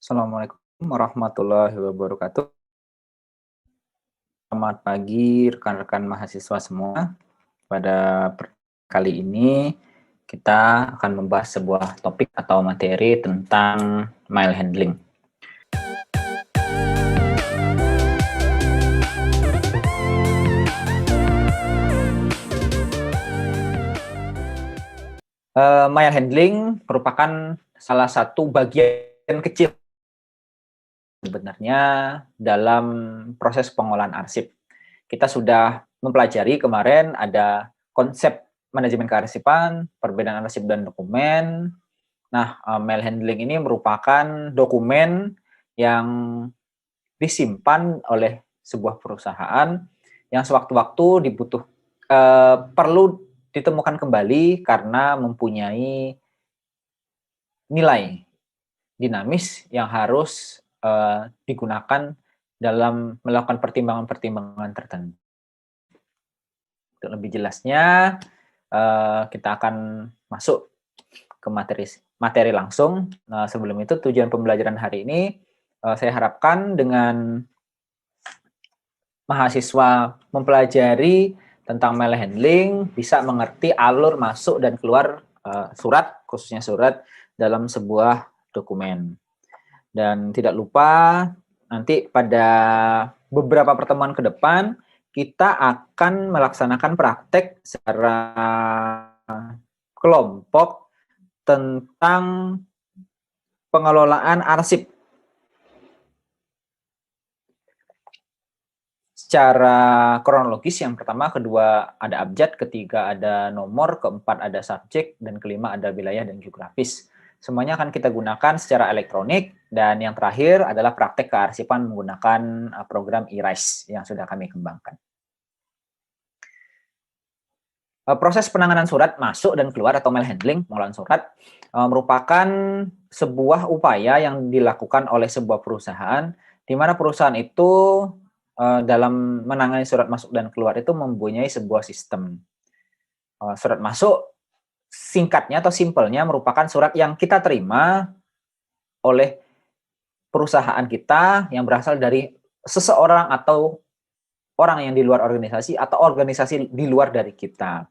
Assalamualaikum warahmatullahi wabarakatuh. Selamat pagi rekan-rekan mahasiswa semua. Kali ini kita akan membahas sebuah topik atau materi tentang mail handling. Mail handling merupakan salah satu bagian kecil sebenarnya dalam proses pengolahan arsip. Kita sudah mempelajari kemarin ada konsep manajemen kearsipan, perbedaan arsip dan dokumen. Nah, mail handling ini merupakan dokumen yang disimpan oleh sebuah perusahaan yang sewaktu-waktu perlu ditemukan kembali karena mempunyai nilai dinamis yang harus digunakan dalam melakukan pertimbangan-pertimbangan tertentu. Untuk lebih jelasnya, kita akan masuk ke materi langsung. Nah, sebelum itu tujuan pembelajaran hari ini, saya harapkan dengan mahasiswa mempelajari tentang mail handling, bisa mengerti alur masuk dan keluar surat, khususnya surat dalam sebuah dokumen. Dan tidak lupa nanti pada beberapa pertemuan ke depan kita akan melaksanakan praktek secara kelompok tentang pengelolaan arsip. Secara kronologis, yang pertama, kedua ada abjad, ketiga ada nomor, keempat ada subjek, dan kelima ada wilayah dan geografis. Semuanya akan kita gunakan secara elektronik, dan yang terakhir adalah praktek kearsipan menggunakan program eRISE yang sudah kami kembangkan. Proses penanganan surat masuk dan keluar atau mail handling, pengolahan surat, merupakan sebuah upaya yang dilakukan oleh sebuah perusahaan, di mana perusahaan itu dalam menangani surat masuk dan keluar itu mempunyai sebuah sistem. Surat masuk, singkatnya atau simpelnya, merupakan surat yang kita terima oleh perusahaan kita yang berasal dari seseorang atau orang yang di luar organisasi atau organisasi di luar dari kita.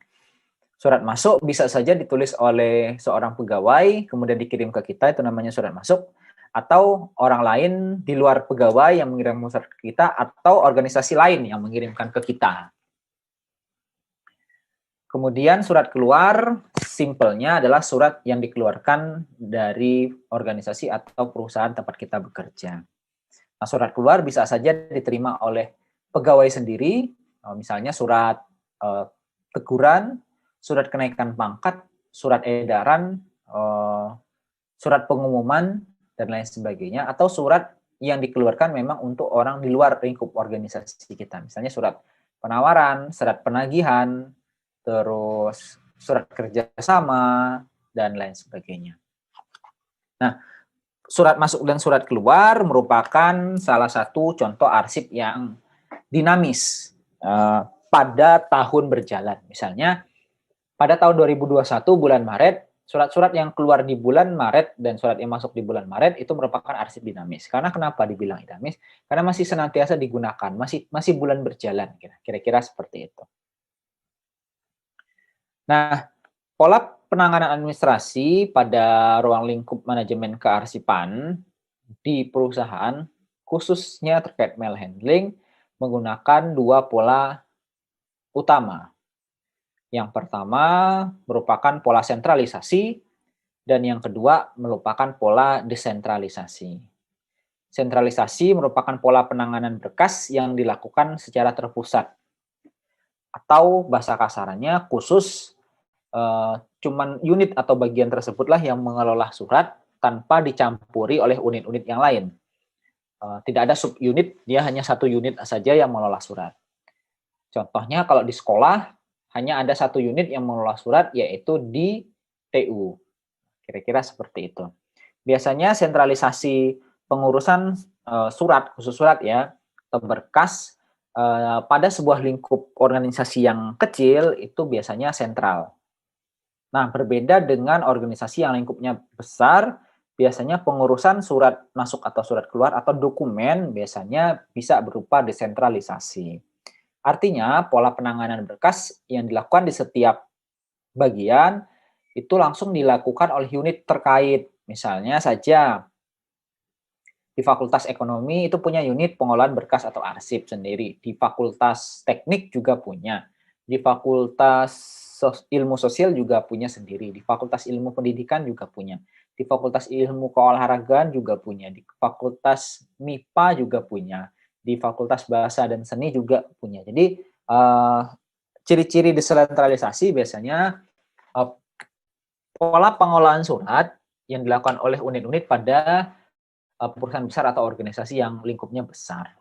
Surat masuk bisa saja ditulis oleh seorang pegawai, kemudian dikirim ke kita, itu namanya surat masuk, atau orang lain di luar pegawai yang mengirim surat ke kita, atau organisasi lain yang mengirimkan ke kita. Kemudian surat keluar, simpelnya adalah surat yang dikeluarkan dari organisasi atau perusahaan tempat kita bekerja. Nah, surat keluar bisa saja diterima oleh pegawai sendiri, misalnya surat teguran, surat kenaikan pangkat, surat edaran, surat pengumuman, dan lain sebagainya, atau surat yang dikeluarkan memang untuk orang di luar lingkup organisasi kita. Misalnya surat penawaran, surat penagihan, terus surat kerjasama, dan lain sebagainya. Nah, surat masuk dan surat keluar merupakan salah satu contoh arsip yang dinamis pada tahun berjalan. Misalnya, pada tahun 2021 bulan Maret, surat-surat yang keluar di bulan Maret dan surat yang masuk di bulan Maret itu merupakan arsip dinamis. Karena kenapa dibilang dinamis? Karena masih senantiasa digunakan, masih bulan berjalan, kira-kira seperti itu. Nah, pola penanganan administrasi pada ruang lingkup manajemen kearsipan di perusahaan, khususnya terkait mail handling, menggunakan dua pola utama. Yang pertama merupakan pola sentralisasi, dan yang kedua merupakan pola desentralisasi. Sentralisasi merupakan pola penanganan berkas yang dilakukan secara terpusat, atau bahasa kasarnya khusus cuman unit atau bagian tersebutlah yang mengelola surat tanpa dicampuri oleh unit-unit yang lain. Tidak ada subunit, dia hanya satu unit saja yang mengelola surat. Contohnya kalau di sekolah, hanya ada satu unit yang mengelola surat, yaitu di TU. Kira-kira seperti itu. Biasanya sentralisasi pengurusan surat, khusus surat ya, atau berkas, pada sebuah lingkup organisasi yang kecil, itu biasanya sentral. Nah, berbeda dengan organisasi yang lingkupnya besar, biasanya pengurusan surat masuk atau surat keluar atau dokumen biasanya bisa berupa desentralisasi. Artinya, pola penanganan berkas yang dilakukan di setiap bagian itu langsung dilakukan oleh unit terkait. Misalnya saja di Fakultas Ekonomi itu punya unit pengolahan berkas atau arsip sendiri. Di Fakultas Teknik juga punya. Di Fakultas Ilmu Sosial juga punya sendiri. Di Fakultas Ilmu Pendidikan juga punya. Di Fakultas Ilmu Keolahragaan juga punya. Di Fakultas MIPA juga punya. Di Fakultas Bahasa dan Seni juga punya. Jadi ciri-ciri desentralisasi biasanya pola pengolahan surat yang dilakukan oleh unit-unit pada perusahaan besar atau organisasi yang lingkupnya besar.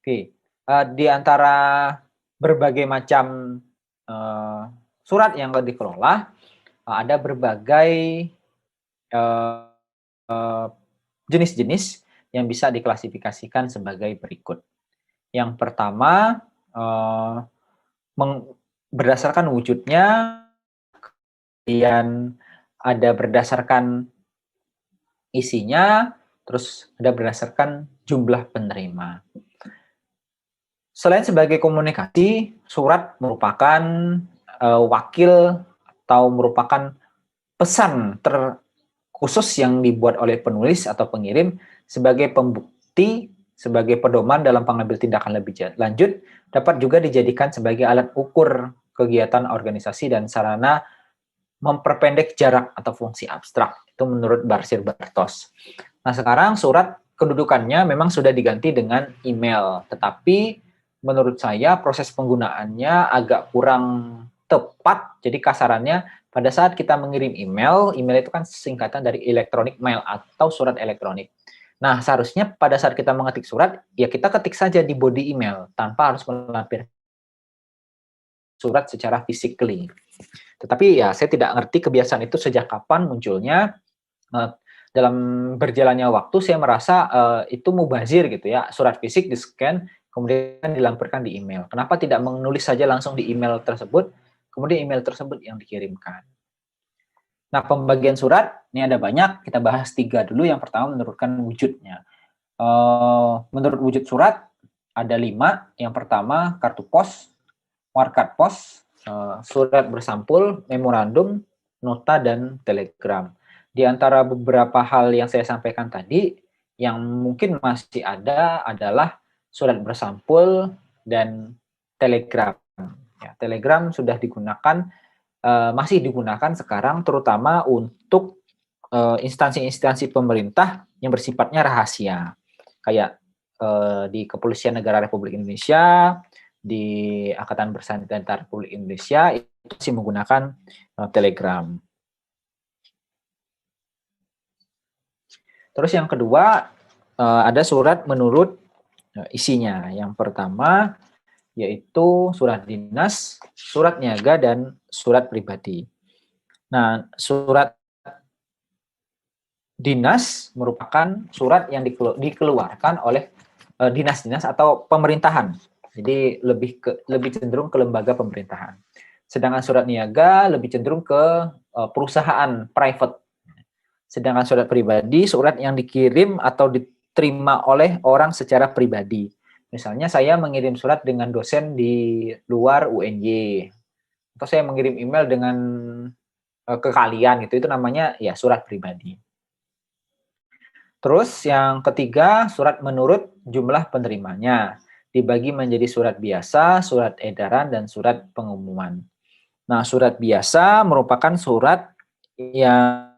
Oke, di antara berbagai macam surat yang dikelola, ada berbagai jenis-jenis yang bisa diklasifikasikan sebagai berikut. Yang pertama, berdasarkan wujudnya, kemudian ada berdasarkan isinya, terus ada berdasarkan jumlah penerima. Selain sebagai komunikasi, surat merupakan wakil atau merupakan pesan terkhusus yang dibuat oleh penulis atau pengirim sebagai pembukti, sebagai pedoman dalam pengambil tindakan lebih lanjut, dapat juga dijadikan sebagai alat ukur kegiatan organisasi dan sarana memperpendek jarak atau fungsi abstrak. Itu menurut Barsir Bartos. Nah, sekarang surat kedudukannya memang sudah diganti dengan email, tetapi menurut saya proses penggunaannya agak kurang tepat. Jadi kasarannya pada saat kita mengirim email, email itu kan singkatan dari electronic mail atau surat elektronik. Nah, seharusnya pada saat kita mengetik surat, ya kita ketik saja di body email tanpa harus melampirkan surat secara physically. Tetapi ya saya tidak ngerti kebiasaan itu sejak kapan munculnya. Dalam berjalannya waktu saya merasa itu mubazir gitu ya, surat fisik di-scan kemudian dilampirkan di email. Kenapa tidak menulis saja langsung di email tersebut, kemudian email tersebut yang dikirimkan. Nah, pembagian surat ini ada banyak, kita bahas 3 dulu. Yang pertama menurutkan wujudnya. Menurut wujud surat ada 5. Yang pertama kartu pos, markat pos, surat bersampul, memorandum, nota, dan telegram. Di antara beberapa hal yang saya sampaikan tadi, yang mungkin masih ada adalah surat bersampul dan telegram. Ya, telegram sudah digunakan, masih digunakan sekarang terutama untuk instansi-instansi pemerintah yang bersifatnya rahasia. Kayak di Kepolisian Negara Republik Indonesia, di Angkatan Bersenjata Republik Indonesia itu masih menggunakan Telegram. Terus yang kedua ada surat menurut isinya. Yang pertama yaitu surat dinas, surat niaga, dan surat pribadi. Nah, surat dinas merupakan surat yang dikeluarkan oleh dinas-dinas atau pemerintahan. Jadi lebih cenderung ke lembaga pemerintahan. Sedangkan surat niaga lebih cenderung ke perusahaan private. Sedangkan surat pribadi surat yang dikirim atau diterima oleh orang secara pribadi. Misalnya saya mengirim surat dengan dosen di luar UNY, atau saya mengirim email dengan ke kalian gitu, itu namanya ya surat pribadi. Terus yang ketiga, surat menurut jumlah penerimanya. Dibagi menjadi surat biasa, surat edaran, dan surat pengumuman. Nah, surat biasa merupakan surat yang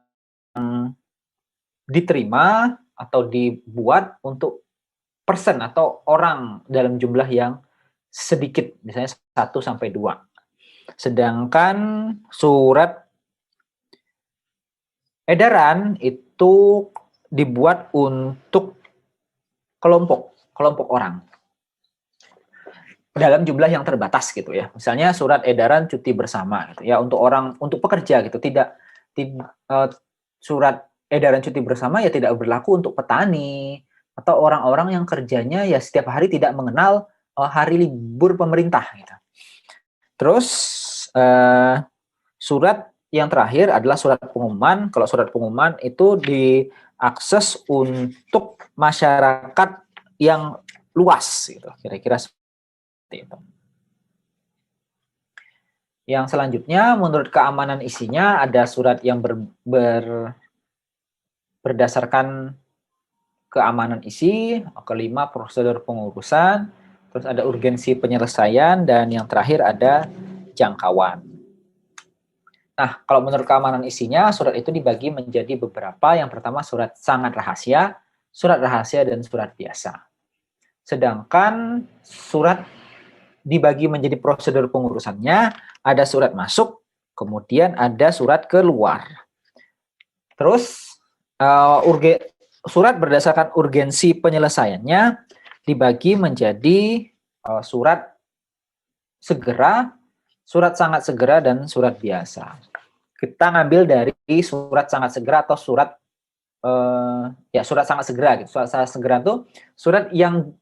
diterima atau dibuat untuk person atau orang dalam jumlah yang sedikit, misalnya 1-2. Sedangkan surat edaran itu dibuat untuk kelompok orang dalam jumlah yang terbatas gitu ya. Misalnya surat edaran cuti bersama gitu ya, untuk pekerja gitu. Surat edaran cuti bersama ya tidak berlaku untuk petani atau orang-orang yang kerjanya ya setiap hari tidak mengenal hari libur pemerintah gitu. Terus surat yang terakhir adalah surat pengumuman. Kalau surat pengumuman itu diakses untuk masyarakat yang luas, gitu. Kira-kira seperti itu. Yang selanjutnya, menurut keamanan isinya ada surat yang berdasarkan keamanan isi, kelima prosedur pengurusan, terus ada urgensi penyelesaian, dan yang terakhir ada jangkauan. Nah, kalau menurut keamanan isinya, surat itu dibagi menjadi beberapa. Yang pertama surat sangat rahasia, dan surat biasa. Sedangkan surat dibagi menjadi prosedur pengurusannya, ada surat masuk, kemudian ada surat keluar. Terus surat berdasarkan urgensi penyelesaiannya dibagi menjadi surat segera, surat sangat segera, dan surat biasa. Kita ngambil dari surat sangat segera atau surat surat sangat segera gitu. Surat sangat segera itu surat yang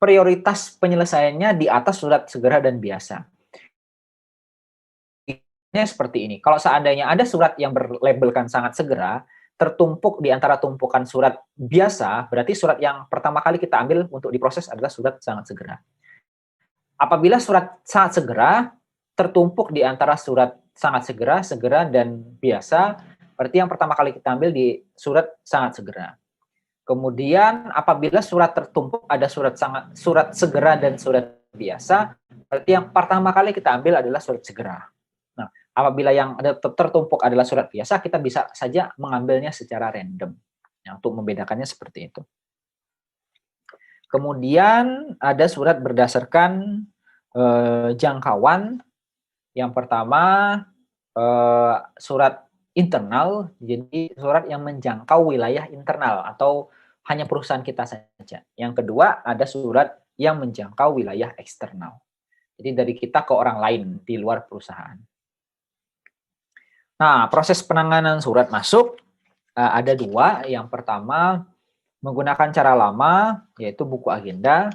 prioritas penyelesaiannya di atas surat segera dan biasa. Ini seperti ini. Kalau seandainya ada surat yang berlabelkan sangat segera, tertumpuk di antara tumpukan surat biasa, berarti surat yang pertama kali kita ambil untuk diproses adalah surat sangat segera. Apabila surat sangat segera tertumpuk di antara surat sangat segera, segera, dan biasa, berarti yang pertama kali kita ambil di surat sangat segera. Kemudian apabila surat tertumpuk ada surat segera dan surat biasa, berarti yang pertama kali kita ambil adalah surat segera. Nah, apabila yang tertumpuk adalah surat biasa, kita bisa saja mengambilnya secara random. Nah, untuk membedakannya seperti itu. Kemudian ada surat berdasarkan jangkauan. Yang pertama surat internal, jadi surat yang menjangkau wilayah internal atau hanya perusahaan kita saja. Yang kedua ada surat yang menjangkau wilayah eksternal. Jadi dari kita ke orang lain di luar perusahaan. Nah, proses penanganan surat masuk ada dua. Yang pertama menggunakan cara lama, yaitu buku agenda.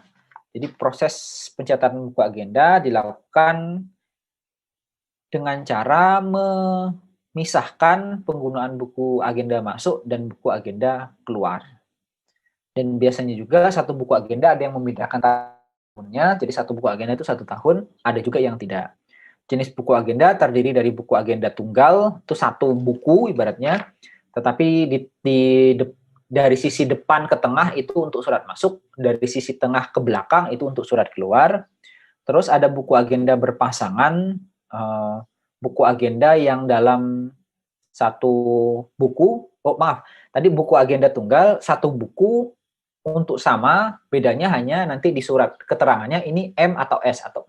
Jadi proses pencatatan buku agenda dilakukan dengan cara memisahkan penggunaan buku agenda masuk dan buku agenda keluar. Dan biasanya juga satu buku agenda ada yang membedakan tahunnya, jadi satu buku agenda itu 1 tahun, ada juga yang tidak. Jenis buku agenda terdiri dari buku agenda tunggal, itu satu buku ibaratnya, tetapi dari sisi depan ke tengah itu untuk surat masuk, dari sisi tengah ke belakang itu untuk surat keluar. Terus ada buku agenda berpasangan, buku agenda yang dalam satu buku, tadi buku agenda tunggal, satu buku untuk sama, bedanya hanya nanti di surat keterangannya ini M atau S atau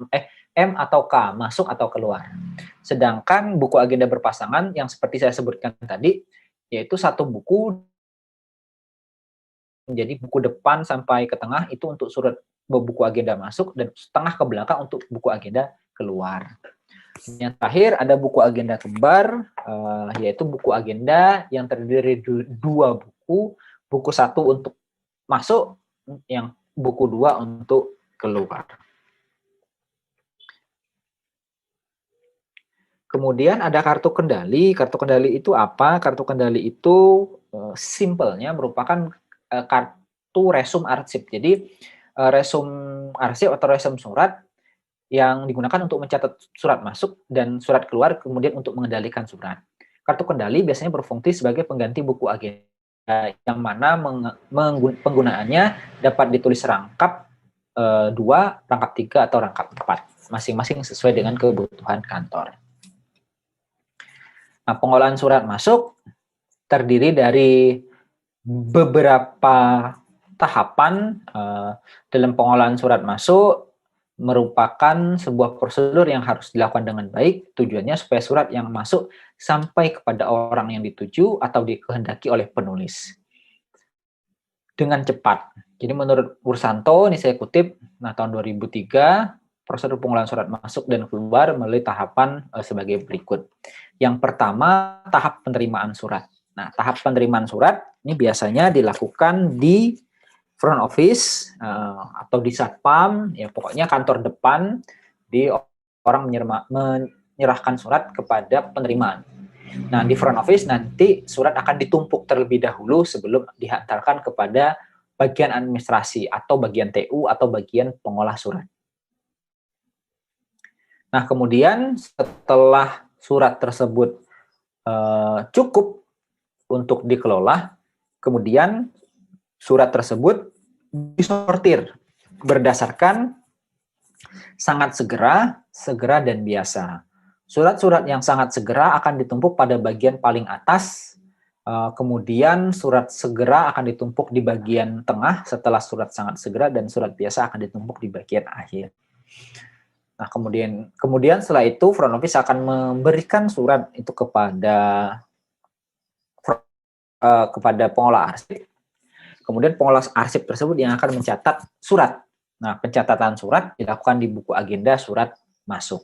M atau K, masuk atau keluar. Sedangkan buku agenda berpasangan yang seperti saya sebutkan tadi, yaitu satu buku menjadi buku depan sampai ke tengah itu untuk surat buku agenda masuk dan tengah ke belakang untuk buku agenda keluar. Yang terakhir ada buku agenda kembar, yaitu buku agenda yang terdiri dari dua buku satu untuk masuk, yang buku 2 untuk keluar. Kemudian ada kartu kendali. Kartu kendali itu apa? Kartu kendali itu simpelnya merupakan kartu resum arsip. Jadi resum arsip atau resum surat yang digunakan untuk mencatat surat masuk dan surat keluar, kemudian untuk mengendalikan surat. Kartu kendali biasanya berfungsi sebagai pengganti buku agenda yang mana penggunaannya dapat ditulis rangkap 2, rangkap 3, atau rangkap 4, masing-masing sesuai dengan kebutuhan kantor. Nah, pengolahan surat masuk terdiri dari beberapa tahapan. Dalam pengolahan surat masuk merupakan sebuah prosedur yang harus dilakukan dengan baik, tujuannya supaya surat yang masuk sampai kepada orang yang dituju atau dikehendaki oleh penulis dengan cepat. Jadi menurut Ursanto, ini saya kutip, tahun 2003, prosedur pengolahan surat masuk dan keluar melalui tahapan sebagai berikut. Yang pertama, tahap penerimaan surat. Nah, tahap penerimaan surat ini biasanya dilakukan di front office atau di satpam, ya pokoknya kantor depan, di orang menyerahkan surat kepada penerimaan. Nah, di front office nanti surat akan ditumpuk terlebih dahulu sebelum dihantarkan kepada bagian administrasi atau bagian TU atau bagian pengolah surat. Nah, kemudian setelah surat tersebut cukup untuk dikelola, kemudian surat tersebut disortir berdasarkan sangat segera, segera, dan biasa. Surat-surat yang sangat segera akan ditumpuk pada bagian paling atas, kemudian surat segera akan ditumpuk di bagian tengah setelah surat sangat segera, dan surat biasa akan ditumpuk di bagian akhir. Nah, kemudian setelah itu front office akan memberikan surat itu kepada pengolah arsip. Kemudian pengolah arsip tersebut yang akan mencatat surat. Nah, pencatatan surat dilakukan di buku agenda surat masuk.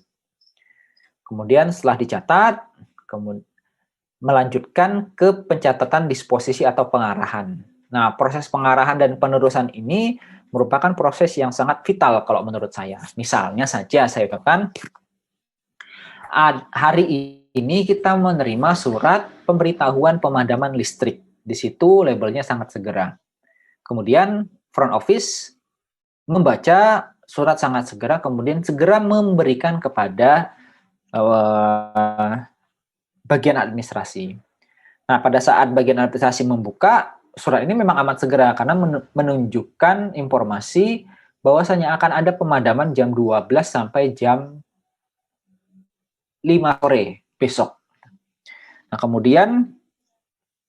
Kemudian setelah dicatat, melanjutkan ke pencatatan disposisi atau pengarahan. Nah, proses pengarahan dan penerusan ini merupakan proses yang sangat vital kalau menurut saya. Misalnya saja saya katakan, hari ini kita menerima surat pemberitahuan pemadaman listrik. Di situ labelnya sangat segera. Kemudian front office membaca surat sangat segera, kemudian segera memberikan kepada bagian administrasi. Nah, pada saat bagian administrasi membuka, surat ini memang amat segera karena menunjukkan informasi bahwasanya akan ada pemadaman jam 12 sampai jam 5 sore besok. Nah, kemudian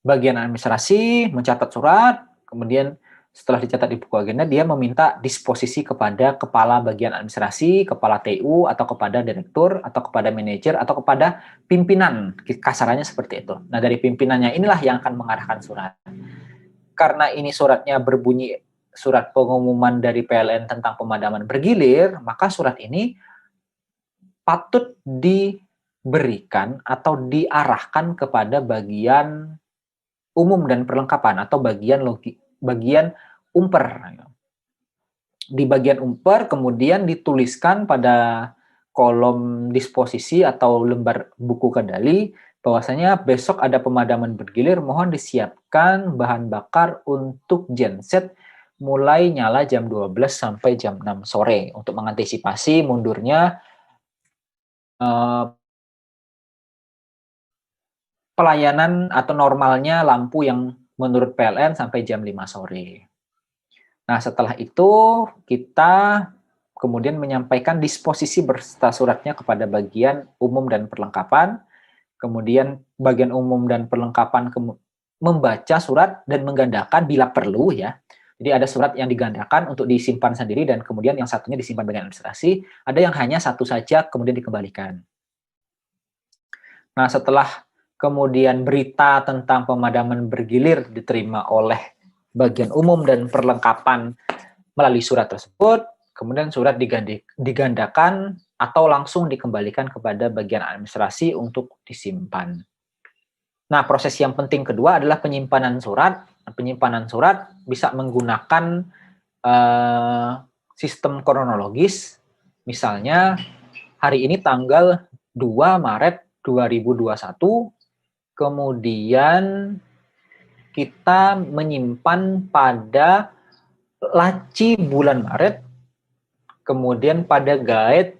bagian administrasi mencatat surat, kemudian setelah dicatat di buku agenda, dia meminta disposisi kepada kepala bagian administrasi, kepala TU, atau kepada direktur, atau kepada manajer, atau kepada pimpinan. Kasarannya seperti itu. Nah, dari pimpinannya inilah yang akan mengarahkan surat. Karena ini suratnya berbunyi surat pengumuman dari PLN tentang pemadaman bergilir, maka surat ini patut diberikan atau diarahkan kepada bagian umum dan perlengkapan atau bagian umper. Di bagian umper kemudian dituliskan pada kolom disposisi atau lembar buku kendali bahwasanya besok ada pemadaman bergilir, mohon disiapkan bahan bakar untuk genset mulai nyala jam 12 sampai jam 6 sore untuk mengantisipasi mundurnya pelayanan atau normalnya lampu yang menurut PLN sampai jam 5 sore. Nah, setelah itu kita kemudian menyampaikan disposisi berserta suratnya kepada bagian umum dan perlengkapan. Kemudian bagian umum dan perlengkapan membaca surat dan menggandakan bila perlu ya. Jadi ada surat yang digandakan untuk disimpan sendiri dan kemudian yang satunya disimpan bagian administrasi. Ada yang hanya satu saja kemudian dikembalikan. Nah, setelah kemudian berita tentang pemadaman bergilir diterima oleh bagian umum dan perlengkapan melalui surat tersebut, kemudian surat digandakan atau langsung dikembalikan kepada bagian administrasi untuk disimpan. Nah, proses yang penting kedua adalah penyimpanan surat. Penyimpanan surat bisa menggunakan sistem kronologis. Misalnya, hari ini tanggal 2 Maret 2021, kemudian kita menyimpan pada laci bulan Maret, kemudian pada guide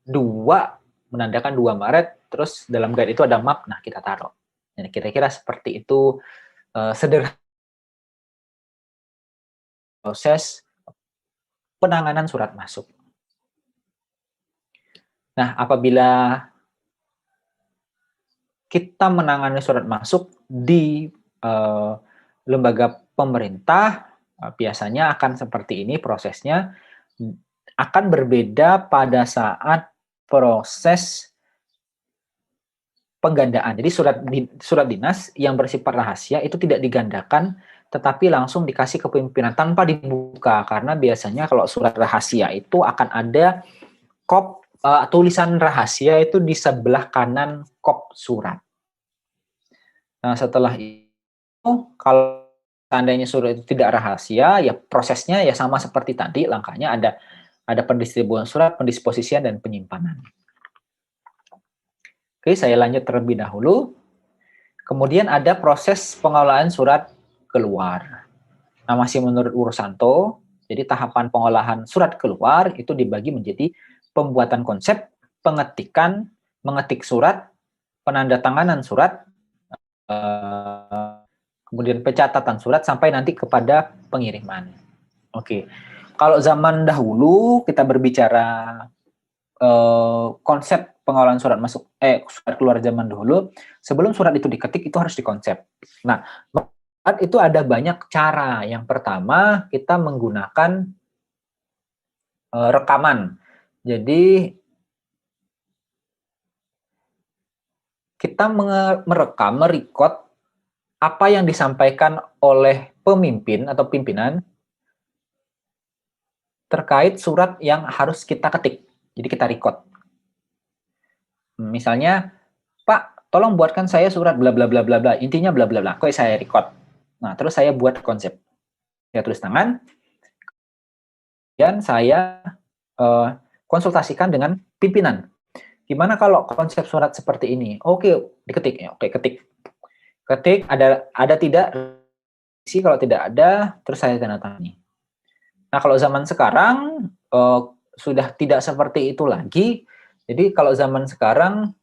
2, menandakan 2 Maret, terus dalam guide itu ada map, nah kita taruh. Jadi kira-kira seperti itu sederhana proses penanganan surat masuk. Nah, apabila kita menangani surat masuk di lembaga pemerintah, biasanya akan seperti ini prosesnya, akan berbeda pada saat proses penggandaan. Jadi surat dinas yang bersifat rahasia itu tidak digandakan, tetapi langsung dikasih ke pimpinan tanpa dibuka, karena biasanya kalau surat rahasia itu akan ada tulisan rahasia itu di sebelah kanan kop surat. Nah, setelah itu, kalau seandainya surat itu tidak rahasia, ya prosesnya ya sama seperti tadi, langkahnya ada pendistribusian surat, pendisposisian, dan penyimpanan. Oke, saya lanjut terlebih dahulu. Kemudian ada proses pengolahan surat keluar. Nah, masih menurut Urusanto, jadi tahapan pengolahan surat keluar itu dibagi menjadi pembuatan konsep, pengetikan, mengetik surat, penandatanganan surat, kemudian pencatatan surat sampai nanti kepada pengiriman. Oke, kalau zaman dahulu kita berbicara konsep pengolahan surat masuk surat keluar zaman dahulu, sebelum surat itu diketik itu harus dikonsep. Nah, itu ada banyak cara. Yang pertama kita menggunakan rekaman. Jadi kita merekam, merecord apa yang disampaikan oleh pemimpin atau pimpinan terkait surat yang harus kita ketik. Jadi kita record. Misalnya, Pak, tolong buatkan saya surat bla bla bla bla bla. Intinya bla bla bla. Kok saya record. Nah, terus saya buat konsep. Saya tulis tangan. Dan saya konsultasikan dengan pimpinan. Gimana kalau konsep surat seperti ini? Oke, diketik ya. Oke, ketik. Ketik ada tidak? Kalau tidak ada, terus saya tanda tangani. Nah, kalau zaman sekarang sudah tidak seperti itu lagi. Jadi kalau zaman sekarang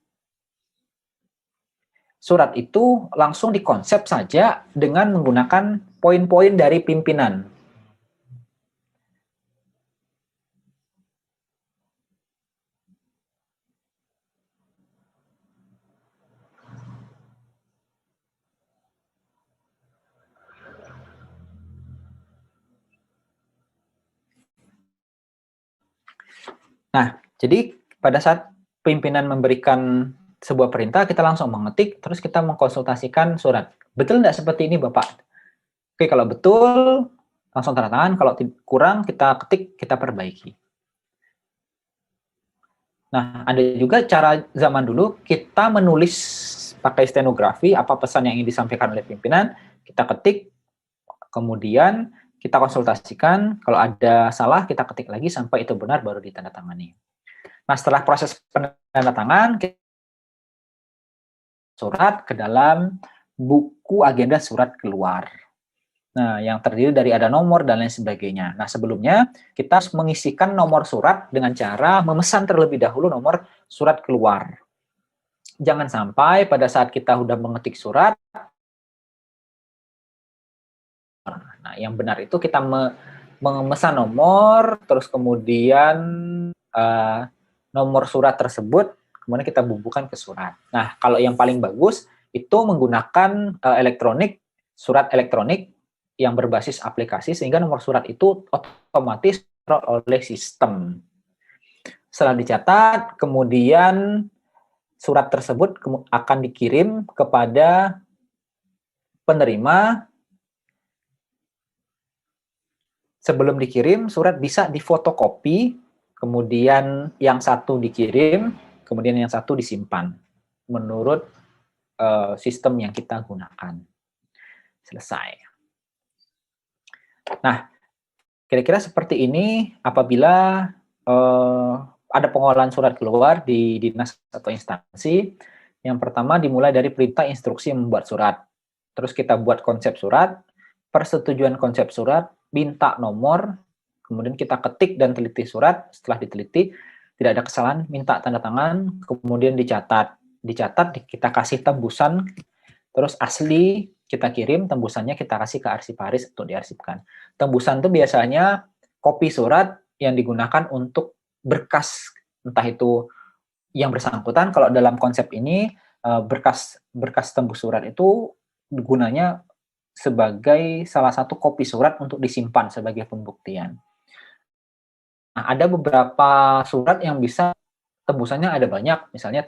surat itu langsung dikonsep saja dengan menggunakan poin-poin dari pimpinan. Nah, jadi pada saat pimpinan memberikan sebuah perintah, kita langsung mengetik, terus kita mengkonsultasikan surat. Betul nggak seperti ini, Bapak? Oke, kalau betul, langsung tanda tangan. Kalau kurang, kita ketik, kita perbaiki. Nah, ada juga cara zaman dulu, kita menulis pakai stenografi, apa pesan yang ingin disampaikan oleh pimpinan, kita ketik, kemudian kita konsultasikan, kalau ada salah, kita ketik lagi sampai itu benar, baru ditandatangani. Nah, setelah proses penandatangan, surat ke dalam buku agenda surat keluar. Nah, yang terdiri dari ada nomor dan lain sebagainya. Nah, sebelumnya kita harus mengisikan nomor surat dengan cara memesan terlebih dahulu nomor surat keluar. Jangan sampai pada saat kita sudah mengetik surat, nah yang benar itu kita memesan nomor, terus kemudian nomor surat tersebut, kemudian kita bubuhkan ke surat. Nah, kalau yang paling bagus itu menggunakan surat elektronik yang berbasis aplikasi, sehingga nomor surat itu otomatis oleh sistem. Setelah dicatat, kemudian surat tersebut akan dikirim kepada penerima. Sebelum dikirim, surat bisa difotokopi, kemudian yang satu dikirim, kemudian yang satu disimpan menurut sistem yang kita gunakan. Selesai. Nah, kira-kira seperti ini apabila ada pengolahan surat keluar di dinas atau instansi. Yang pertama dimulai dari perintah instruksi membuat surat. Terus kita buat konsep surat, persetujuan konsep surat, minta nomor, kemudian kita ketik dan teliti surat. Setelah diteliti, tidak ada kesalahan, minta tanda tangan, kemudian dicatat. Dicatat, kita kasih tembusan, terus asli kita kirim, tembusannya kita kasih ke arsiparis untuk diarsipkan. Tembusan itu biasanya kopi surat yang digunakan untuk berkas, entah itu yang bersangkutan. Kalau dalam konsep ini, berkas tembus surat itu gunanya sebagai salah satu kopi surat untuk disimpan sebagai pembuktian. Nah, ada beberapa surat yang bisa tembusannya ada banyak, misalnya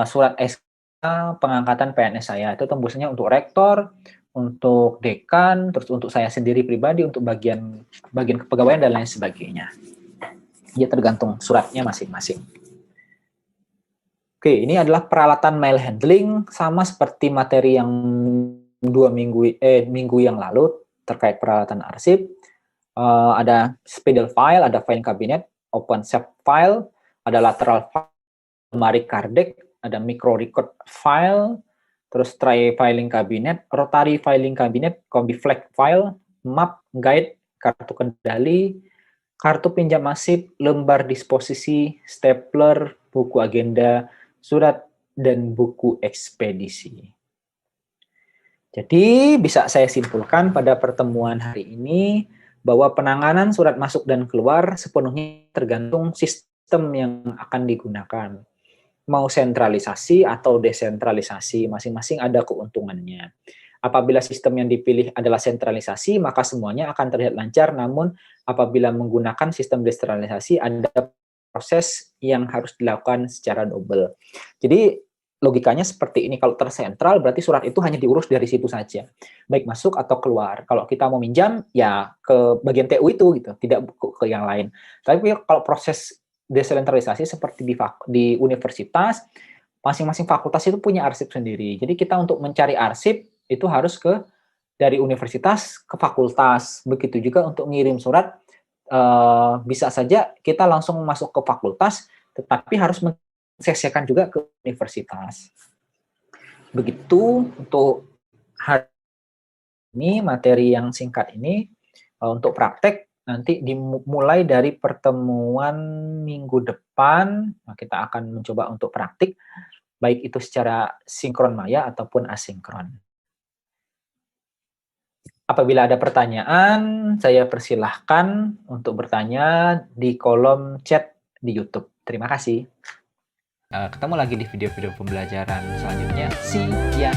surat SK pengangkatan PNS saya, itu tembusannya untuk rektor, untuk dekan, terus untuk saya sendiri pribadi, untuk bagian kepegawaian dan lain sebagainya. Ya tergantung suratnya masing-masing. Oke, ini adalah peralatan mail handling, sama seperti materi yang minggu yang lalu terkait peralatan arsip. Ada spidol file, ada file kabinet, open shape file, ada lateral file, lemari kardek, ada micro record file, terus tray filing cabinet, rotary filing cabinet, combi flag file, map, guide, kartu kendali, kartu pinjam arsip, lembar disposisi, stapler, buku agenda, surat, dan buku ekspedisi. Jadi bisa saya simpulkan pada pertemuan hari ini bahwa penanganan surat masuk dan keluar sepenuhnya tergantung sistem yang akan digunakan. Mau sentralisasi atau desentralisasi, masing-masing ada keuntungannya. Apabila sistem yang dipilih adalah sentralisasi, maka semuanya akan terlihat lancar, namun apabila menggunakan sistem desentralisasi, ada proses yang harus dilakukan secara double. Jadi logikanya seperti ini, kalau tersentral berarti surat itu hanya diurus dari situ saja, baik masuk atau keluar. Kalau kita mau minjam, ya ke bagian TU itu gitu, tidak ke yang lain. Tapi kalau proses desentralisasi seperti di universitas, masing-masing fakultas itu punya arsip sendiri. Jadi kita untuk mencari arsip itu harus dari universitas ke fakultas. Begitu juga untuk ngirim surat, bisa saja kita langsung masuk ke fakultas, tetapi harus sesiakan juga ke universitas. Begitu untuk hari ini, materi yang singkat ini. Untuk praktek nanti dimulai dari pertemuan minggu depan, kita akan mencoba untuk praktik, baik itu secara sinkron maya ataupun asinkron. Apabila ada pertanyaan, saya persilahkan untuk bertanya di kolom chat di YouTube. Terima kasih. Ketemu lagi di video-video pembelajaran selanjutnya. See ya!